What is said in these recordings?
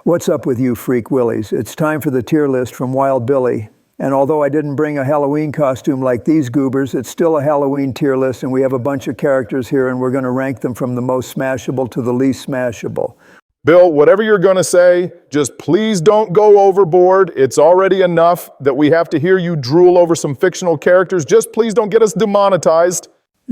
What's up with you freak willies? It's time for the tier list from Wild Billy. And although I didn't bring a Halloween costume like these goobers, it's still a Halloween tier list, and we have a bunch of characters here, and we're going to rank them from the most smashable to the least smashable. Bill, whatever you're going to say, just please don't go overboard. It's already enough that we have to hear you drool over some fictional characters. Just please don't get us demonetized.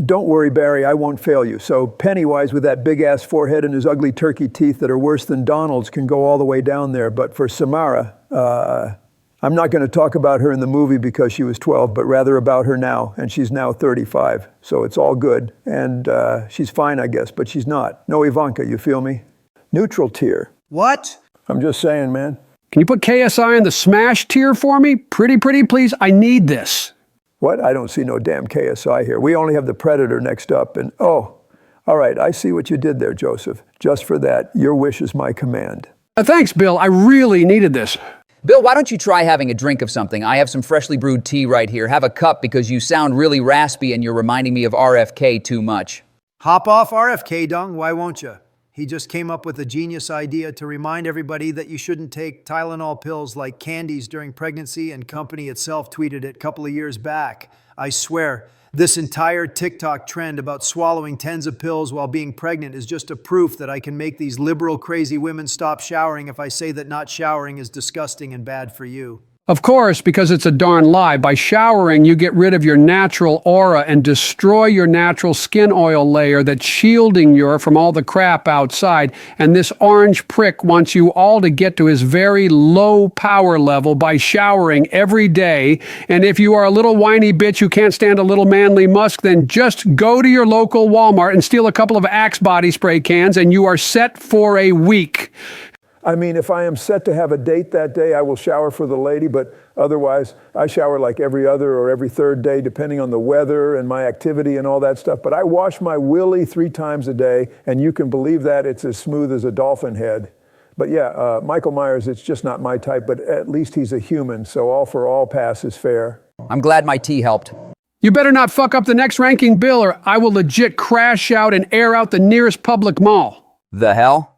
Don't worry, Barry, I won't fail you. So Pennywise with that big-ass forehead and his ugly turkey teeth that are worse than Donald's can go all the way down there. But for Samara, I'm not going to talk about her in the movie because she was 12, but rather about her now, and she's now 35. So it's all good, and she's fine, I guess, but she's not. No Ivanka, you feel me? Neutral tier. What? I'm just saying, man. Can you put KSI in the smash tier for me? Pretty, please. I need this. What? I don't see no damn KSI here. We only have the Predator next up, and oh, all right, I see what you did there, Joseph. Just for that, your wish is my command. Thanks, Bill. I really needed this. Bill, why don't you try having a drink of something? I have some freshly brewed tea right here. Have a cup because you sound really raspy and you're reminding me of RFK too much. Hop off RFK, Dung, why won't you? He just came up with a genius idea to remind everybody that you shouldn't take Tylenol pills like candies during pregnancy, and company itself tweeted it a couple of years back. I swear, this entire TikTok trend about swallowing tens of pills while being pregnant is just a proof that I can make these liberal crazy women stop showering if I say that not showering is disgusting and bad for you. Of course, because it's a darn lie. By showering, you get rid of your natural aura and destroy your natural skin oil layer that's shielding you from all the crap outside. And this orange prick wants you all to get to his very low power level by showering every day. And if you are a little whiny bitch who can't stand a little manly musk, then just go to your local Walmart and steal a couple of Axe body spray cans and you are set for a week. I mean, if I am set to have a date that day, I will shower for the lady, but otherwise, I shower like every other or every third day, depending on the weather and my activity and all that stuff. But I wash my willy 3 times a day, and you can believe that it's as smooth as a dolphin head. But yeah, Michael Myers, it's just not my type, but at least he's a human, so all for all pass is fair. I'm glad my tea helped. You better not fuck up the next ranking, Bill, or I will legit crash out and air out the nearest public mall. The hell?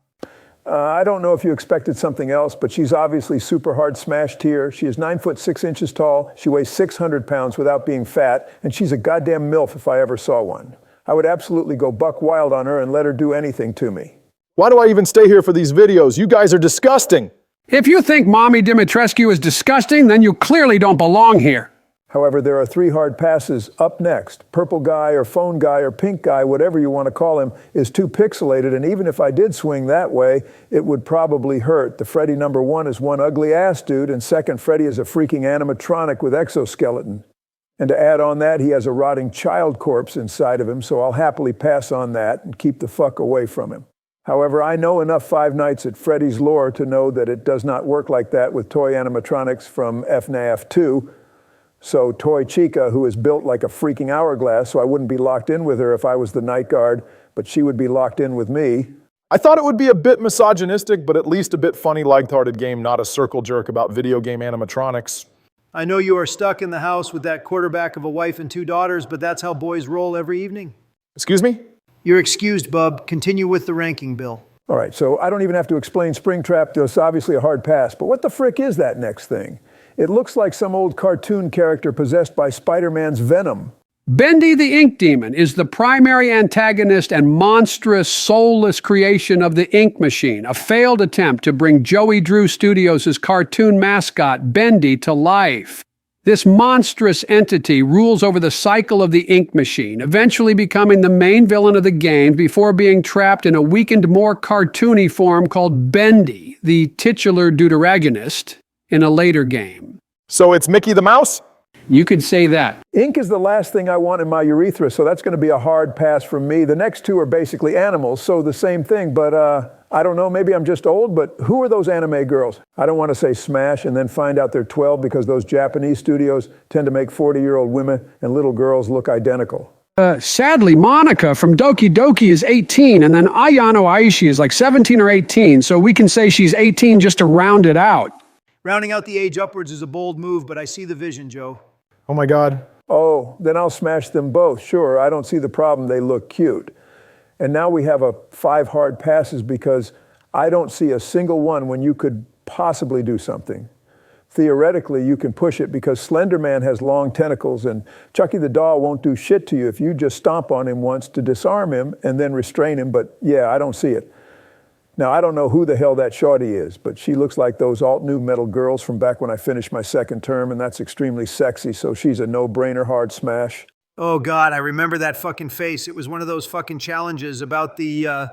I don't know if you expected something else, but she's obviously super hard smash tier. She is 9 foot 6 inches tall. She weighs 600 pounds without being fat, and she's a goddamn MILF if I ever saw one. I would absolutely go buck wild on her and let her do anything to me. Why do I even stay here for these videos? You guys are disgusting. If you think Mommy Dimitrescu is disgusting, then you clearly don't belong here. However, there are 3 hard passes up next. Purple guy or phone guy or pink guy, whatever you want to call him, is too pixelated, and even if I did swing that way, it would probably hurt. The Freddy number 1 is one ugly ass dude, and second, Freddy is a freaking animatronic with exoskeleton. And to add on that, he has a rotting child corpse inside of him, so I'll happily pass on that and keep the fuck away from him. However, I know enough Five Nights at Freddy's lore to know that it does not work like that with toy animatronics from FNAF 2, So Toy Chica, who is built like a freaking hourglass, so I wouldn't be locked in with her if I was the night guard, but she would be locked in with me. I thought it would be a bit misogynistic, but at least a bit funny, lighthearted game, not a circle jerk about video game animatronics. I know you are stuck in the house with that quarterback of a wife and 2 daughters, but that's how boys roll every evening. Excuse me? You're excused, bub. Continue with the ranking, Bill. All right, so I don't even have to explain Springtrap. It's obviously a hard pass, but what the frick is that next thing? It looks like some old cartoon character possessed by Spider-Man's venom. Bendy the Ink Demon is the primary antagonist and monstrous, soulless creation of the Ink Machine, a failed attempt to bring Joey Drew Studios' cartoon mascot, Bendy, to life. This monstrous entity rules over the cycle of the Ink Machine, eventually becoming the main villain of the game before being trapped in a weakened, more cartoony form called Bendy, the titular deuteragonist, in a later game. So it's Mickey the Mouse? You could say that. Ink is the last thing I want in my urethra, so that's going to be a hard pass from me. The next 2 are basically animals, so the same thing, but I don't know, maybe I'm just old, but who are those anime girls? I don't want to say Smash and then find out they're 12 because those Japanese studios tend to make 40-year-old women and little girls look identical. Sadly, Monica from Doki Doki is 18, and then Ayano Aishi is like 17 or 18, so we can say she's 18 just to round it out. Rounding out the age upwards is a bold move, but I see the vision, Joe. Oh my God. Oh, then I'll smash them both. Sure, I don't see the problem. They look cute. And now we have 5 hard passes because I don't see a single one when you could possibly do something. Theoretically, you can push it because Slender Man has long tentacles and Chucky the doll won't do shit to you if you just stomp on him once to disarm him and then restrain him, but yeah, I don't see it. Now, I don't know who the hell that shorty is, but she looks like those alt-new metal girls from back when I finished my second term, and that's extremely sexy, so she's a no-brainer hard smash. Oh God, I remember that fucking face. It was one of those fucking challenges about the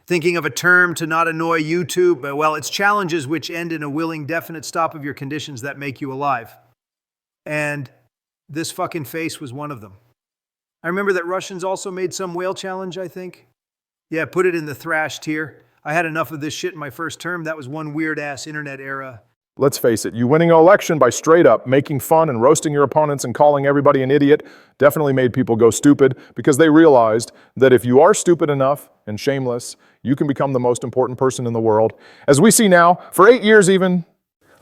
thinking of a term to not annoy YouTube. Well, it's challenges which end in a willing, definite stop of your conditions that make you alive. And this fucking face was one of them. I remember that Russians also made some whale challenge, I think. Yeah, put it in the thrash tier. I had enough of this shit in my first term. That was one weird-ass internet era. Let's face it, you winning an election by straight up making fun and roasting your opponents and calling everybody an idiot definitely made people go stupid because they realized that if you are stupid enough and shameless, you can become the most important person in the world. As we see now, for 8 years even.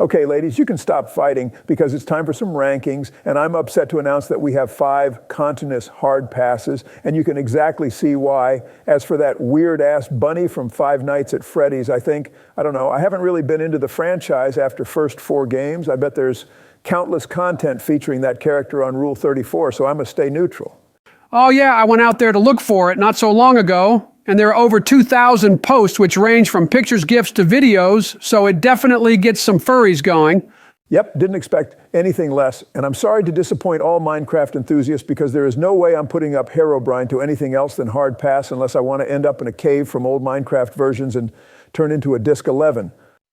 Okay, ladies, you can stop fighting because it's time for some rankings, and I'm upset to announce that we have 5 continuous hard passes, and you can exactly see why. As for that weird-ass bunny from Five Nights at Freddy's, I don't know, I haven't really been into the franchise after first 4 games. I bet there's countless content featuring that character on Rule 34, so I must stay neutral. Oh yeah, I went out there to look for it not so long ago, and there are over 2,000 posts which range from pictures, GIFs to videos, so it definitely gets some furries going. Yep, didn't expect anything less, and I'm sorry to disappoint all Minecraft enthusiasts because there is no way I'm putting up Herobrine to anything else than hard pass unless I want to end up in a cave from old Minecraft versions and turn into a Disc 11.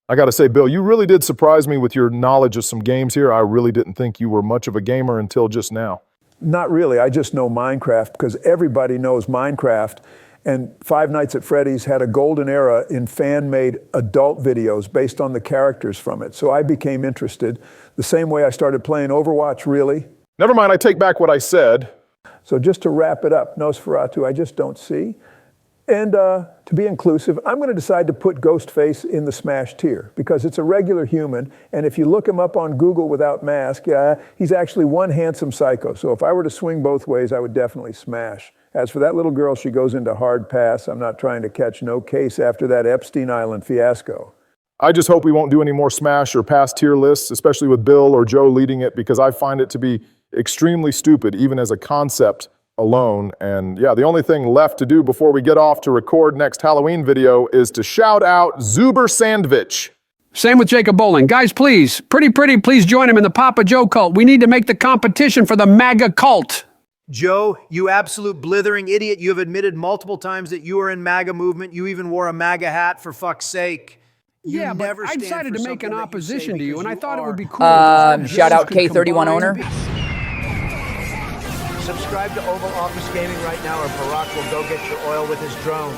I gotta say, Bill, you really did surprise me with your knowledge of some games here. I really didn't think you were much of a gamer until just now. Not really, I just know Minecraft because everybody knows Minecraft. And Five Nights at Freddy's had a golden era in fan-made adult videos based on the characters from it. So I became interested. The same way I started playing Overwatch, really. Never mind, I take back what I said. So just to wrap it up, Nosferatu, I just don't see. And to be inclusive, I'm going to decide to put Ghostface in the smash tier because it's a regular human. And if you look him up on Google without mask, he's actually one handsome psycho. So if I were to swing both ways, I would definitely smash. As for that little girl, she goes into hard pass. I'm not trying to catch no case after that Epstein Island fiasco. I just hope we won't do any more smash or pass tier lists, especially with Bill or Joe leading it, because I find it to be extremely stupid, even as a concept alone. And yeah, the only thing left to do before we get off to record next Halloween video is to shout out Zuber Sandwich. Same with Jacob Bowling. Guys, please, pretty, please join him in the Papa Joe cult. We need to make the competition for the MAGA cult. Joe, you absolute blithering idiot. You have admitted multiple times that you are in MAGA movement. You even wore a MAGA hat, for fuck's sake. Yeah, but I decided to make an opposition to you, and I thought it would be cool. Shout out K31 owner. Subscribe to Oval Office Gaming right now, or Barack will go get your oil with his drones.